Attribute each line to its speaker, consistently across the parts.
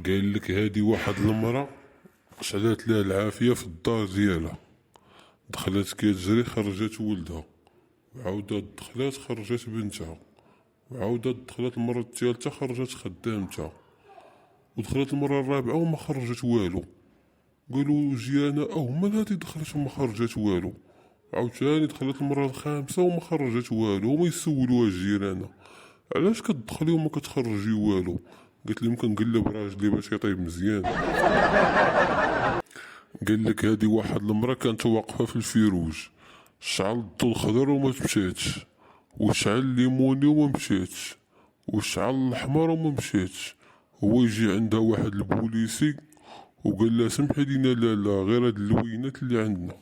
Speaker 1: قال لك هادي واحد المرأة شعلات لها العافية في الدار ديالها. دخلت كتجري خرجت ولدها، وعاودت دخلت خرجت بنتها، وعاودت دخلت المرة الثالثة خرجت خدامتها، ودخلت المرة الرابعة وما خرجت والو. قالوا جيرانا مال هادي دخلت وما خرجت والو. عاوتاني دخلت المرة الخامسة وما خرجت والو، وما يسولوها الجيران علاش كتدخلي وما كتخرجي والو. قلت لهم كنقلب راجلي باش يطيب مزيان. قال لك هادي واحد المرا كانت واقفه في الفيروج، شعل الضو الخضر وما مشاتش، وشعل الليموني وما مشاتش، وشعل الاحمر وما مشاتش. هو يجي عندها واحد البوليسي وقال لها سمحي لينا، لا لا غير هاد اللوينات اللي عندنا.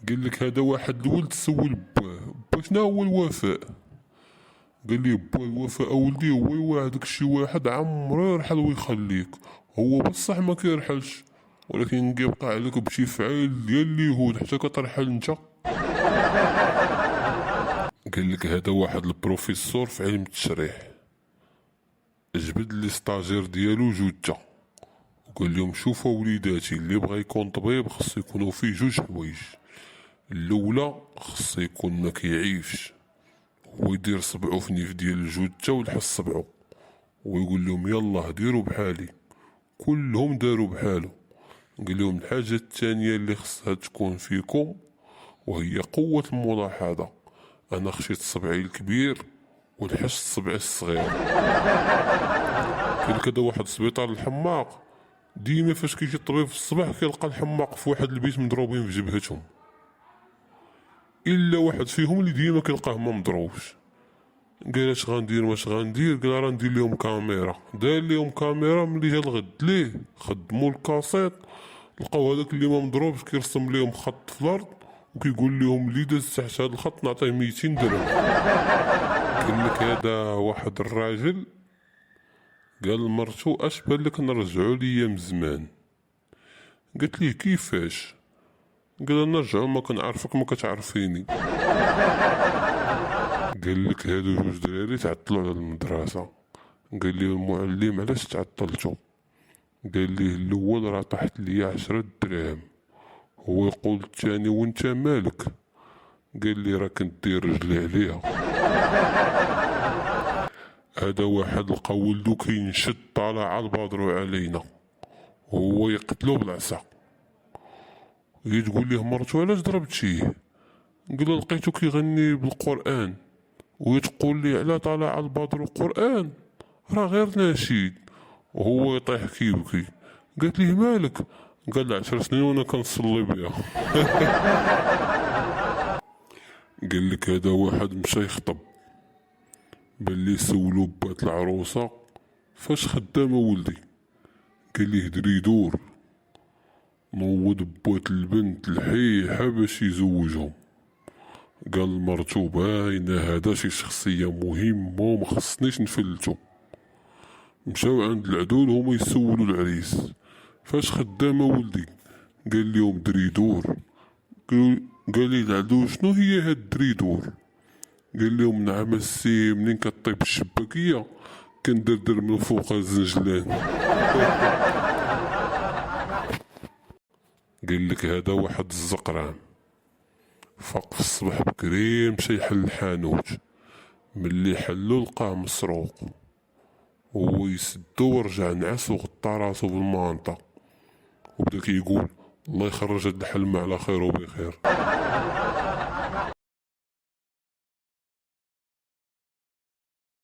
Speaker 1: قال لك هذا واحد الولد سول باه شنو هو الوفاء. قال لي با الوفاء اولدي هو يوعدك شي واحد عمرو يرحل ويخليك، هو بصح ما كيرحلش، ولكن كيبقى عليك بشي فعال ديال اليهود حتى كترحل انت. قال لك هذا واحد البروفيسور في علم التشريح جبد لي ستاجير ديالو جوجة، وقال لهم شوفوا وليداتي اللي بغا يكون طبيب خصو يكونوا فيه جوج حوايج. الاولى خصو يكون ما كيعيفش، هو يدير صبعو في نيف ديال الجوجة ويلحس صبعو ويقول لهم يلا ديروا بحالي. كلهم داروا بحالو. قال لهم الحاجة الثانية اللي خصها تكون فيكم وهي قوة الملاحظة. انا خشيت صبعي الكبير ولحست صبعي الصغير. كان كدا واحد السبيطار الحماق ديما فاش كيجي الطبيب في الصباح كيلقى الحماق في واحد البيت مضروبين في جبهتهم، الا واحد فيهم اللي ديما كيلقاه ما مضروبش. قال اش غندير واش غندير، قال راه ندير لهم كاميرا. دار لهم كاميرا، ملي جا الغد ليه خدموا الكاسيط لقاو هذاك اللي ما مضروبش كيرسم لهم خط في الارض وكيقول لهم اللي داز تحت هذا الخط نعطيه 200 درهم. قال لك هذا واحد الراجل قال لمرتو اش بان لك نرجعوا ليام زمان. قالت ليه كيفاش؟ قال نرجعوا ما كنعرفك ما كتعرفيني. قال لك هادو جوج دراري تعطلوا على المدرسة. قال لي المعلم علاش تعطلتو؟ قال ليه الاول راه طاحت ليا 10 دراهم. هو يقول الثاني وانت مالك؟ قال لي راه كنت داير رجلي عليها. هذا واحد لقى ولدو كينشد طالع على البادرو علينا وهو يقتلو بالعصا. هي تقول ليه مرتو علاش ضربتيه؟ قال لقيتو كيغني بالقران وتقول لي على طالع على البادرو قران، راه غير نشيد. وهو يطيح كيبكي. قالت ليه مالك؟ قال لي 10 سنين وانا كنصلي بها. قال لك هذا واحد مشى يخطب، بلي سولو بات العروسة فاش خدامة ولدي. قال ليه دريدور، نوض بوات البنت الحيحة باش يزوجهم. قال مرتو باينة هذا شي شخصية مهمة ومخصنيش نفلتو. مشاو عند العدول هما يسولو العريس فاش خدامة ولدي. قال لهم دريدور. قال لي العدول شنو هي هاد دريدور؟ قال لهم نعم السي، منين كطيب الشباكية كندردر من فوق الزنجلان. قال لك هذا واحد الزقران فاق في الصباح بكري مشى يحل الحانوت، ملي حلو لقاه مسروق، هو يسدو ورجع نعس وغطى راسو بالمانطا وبدا كيقول الله يخرج هاد الحلمة على خير وبخير.